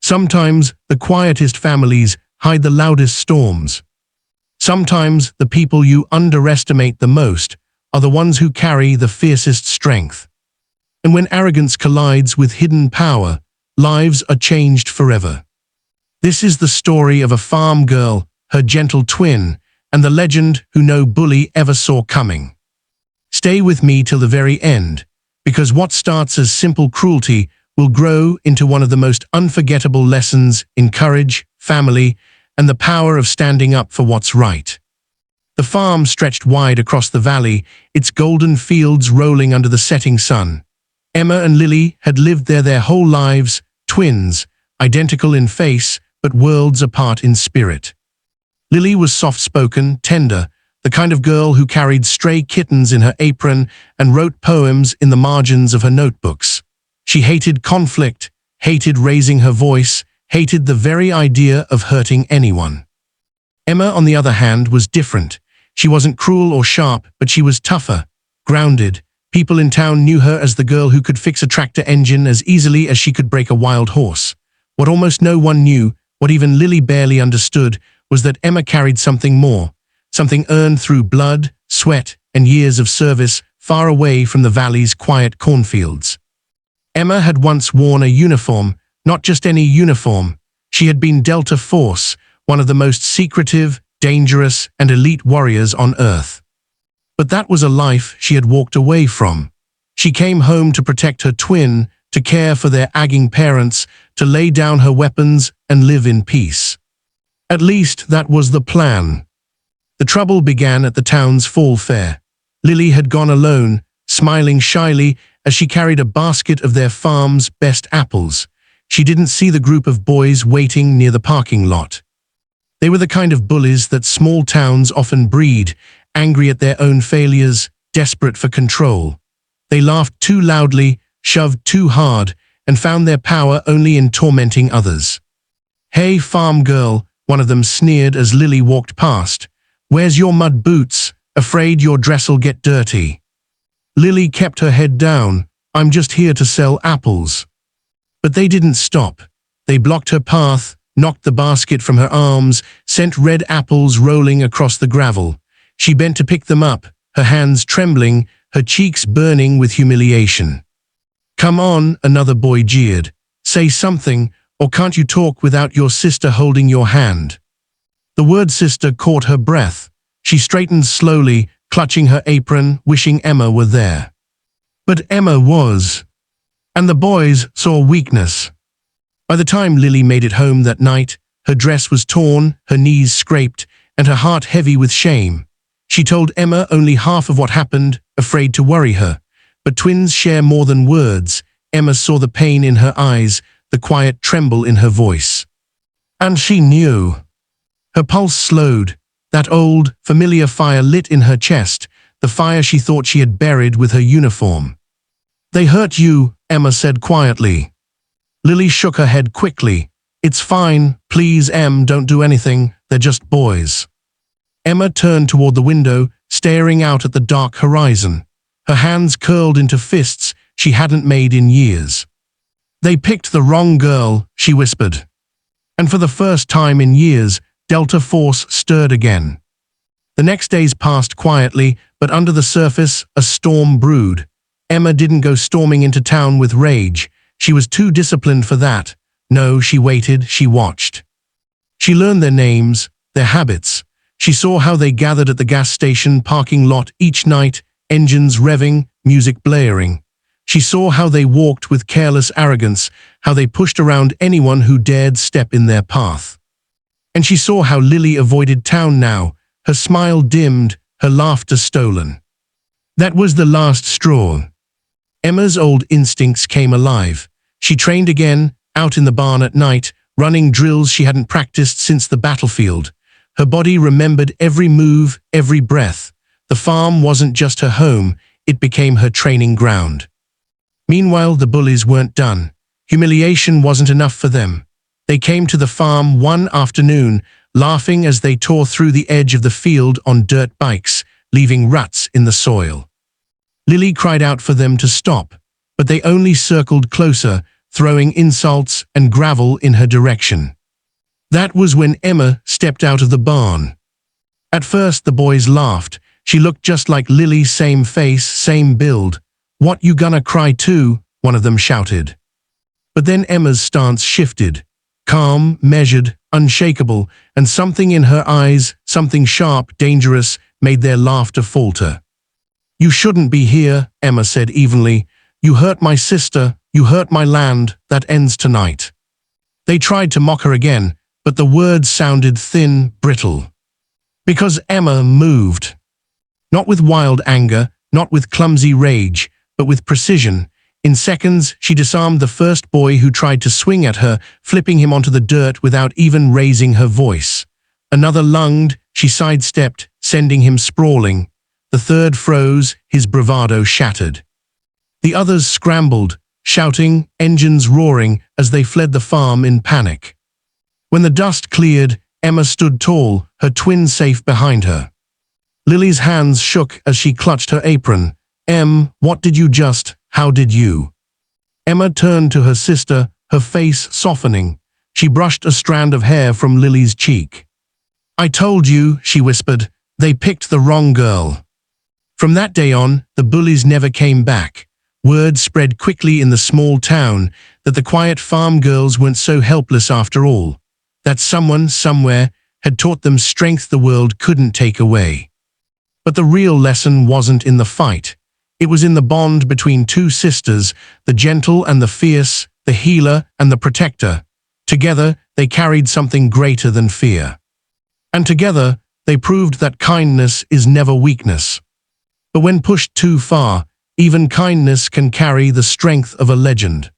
Sometimes the quietest families hide the loudest storms. Sometimes the people you underestimate the most are the ones who carry the fiercest strength. And when arrogance collides with hidden power, lives are changed forever. This is the story of a farm girl, her gentle twin, and the legend who no bully ever saw coming. Stay with me till the very end, because what starts as simple cruelty will grow into one of the most unforgettable lessons in courage, family, and the power of standing up for what's right. The farm stretched wide across the valley, its golden fields rolling under the setting sun. Emma and Lily had lived there their whole lives, twins, identical in face, but worlds apart in spirit. Lily was soft-spoken, tender, the kind of girl who carried stray kittens in her apron and wrote poems in the margins of her notebooks. She hated conflict, hated raising her voice, hated the very idea of hurting anyone. Emma, on the other hand, was different. She wasn't cruel or sharp, but she was tougher, grounded. People in town knew her as the girl who could fix a tractor engine as easily as she could break a wild horse. What almost no one knew, what even Lily barely understood, was that Emma carried something more, something earned through blood, sweat, and years of service far away from the valley's quiet cornfields. Emma had once worn a uniform, not just any uniform. She had been Delta Force, one of the most secretive, dangerous, and elite warriors on Earth. But that was a life she had walked away from. She came home to protect her twin, to care for their aging parents, to lay down her weapons and live in peace. At least that was the plan. The trouble began at the town's fall fair. Lily had gone alone, smiling shyly as she carried a basket of their farm's best apples. She didn't see the group of boys waiting near the parking lot. They were the kind of bullies that small towns often breed, angry at their own failures, desperate for control. They laughed too loudly, shoved too hard, and found their power only in tormenting others. "Hey, farm girl," one of them sneered as Lily walked past. "Where's your mud boots? Afraid your dress'll get dirty." Lily kept her head down. "I'm just here to sell apples." But they didn't stop. They blocked her path, knocked the basket from her arms, sent red apples rolling across the gravel. She bent to pick them up, her hands trembling, her cheeks burning with humiliation. "Come on," another boy jeered. "Say something, or can't you talk without your sister holding your hand?" The word sister caught her breath. She straightened slowly, clutching her apron, wishing Emma were there. But Emma was. And the boys saw weakness. By the time Lily made it home that night, her dress was torn, her knees scraped, and her heart heavy with shame. She told Emma only half of what happened, afraid to worry her. But twins share more than words. Emma saw the pain in her eyes, the quiet tremble in her voice. And she knew. Her pulse slowed. That old, familiar fire lit in her chest, the fire she thought she had buried with her uniform. "They hurt you," Emma said quietly. Lily shook her head quickly. "It's fine. Please, Em, don't do anything. They're just boys." Emma turned toward the window, staring out at the dark horizon. Her hands curled into fists she hadn't made in years. "They picked the wrong girl," she whispered. And for the first time in years, Delta Force stirred again. The next days passed quietly, but under the surface, a storm brewed. Emma didn't go storming into town with rage. She was too disciplined for that. No, she waited, she watched. She learned their names, their habits. She saw how they gathered at the gas station parking lot each night, engines revving, music blaring. She saw how they walked with careless arrogance, how they pushed around anyone who dared step in their path. And she saw how Lily avoided town now, her smile dimmed, her laughter stolen. That was the last straw. Emma's old instincts came alive. She trained again, out in the barn at night, running drills she hadn't practiced since the battlefield. Her body remembered every move, every breath. The farm wasn't just her home, it became her training ground. Meanwhile, the bullies weren't done. Humiliation wasn't enough for them. They came to the farm one afternoon, laughing as they tore through the edge of the field on dirt bikes, leaving ruts in the soil. Lily cried out for them to stop, but they only circled closer, throwing insults and gravel in her direction. That was when Emma stepped out of the barn. At first the boys laughed. She looked just like Lily, same face, same build. "What, you gonna cry too?" one of them shouted. But then Emma's stance shifted. Calm, measured, unshakable, and something in her eyes, something sharp, dangerous, made their laughter falter. "You shouldn't be here," Emma said evenly. "You hurt my sister, you hurt my land, that ends tonight." They tried to mock her again, but the words sounded thin, brittle. Because Emma moved. Not with wild anger, not with clumsy rage, but with precision. In seconds, she disarmed the first boy who tried to swing at her, flipping him onto the dirt without even raising her voice. Another lunged, she sidestepped, sending him sprawling. The third froze, his bravado shattered. The others scrambled, shouting, engines roaring, as they fled the farm in panic. When the dust cleared, Emma stood tall, her twin safe behind her. Lily's hands shook as she clutched her apron. What did you just, how did you?" Emma turned to her sister, her face softening. She brushed a strand of hair from Lily's cheek. "I told you," she whispered, "they picked the wrong girl." From that day on, the bullies never came back. Word spread quickly in the small town that the quiet farm girls weren't so helpless after all, that someone, somewhere, had taught them strength the world couldn't take away. But the real lesson wasn't in the fight. It was in the bond between two sisters, the gentle and the fierce, the healer and the protector. Together, they carried something greater than fear. And together, they proved that kindness is never weakness. But when pushed too far, even kindness can carry the strength of a legend.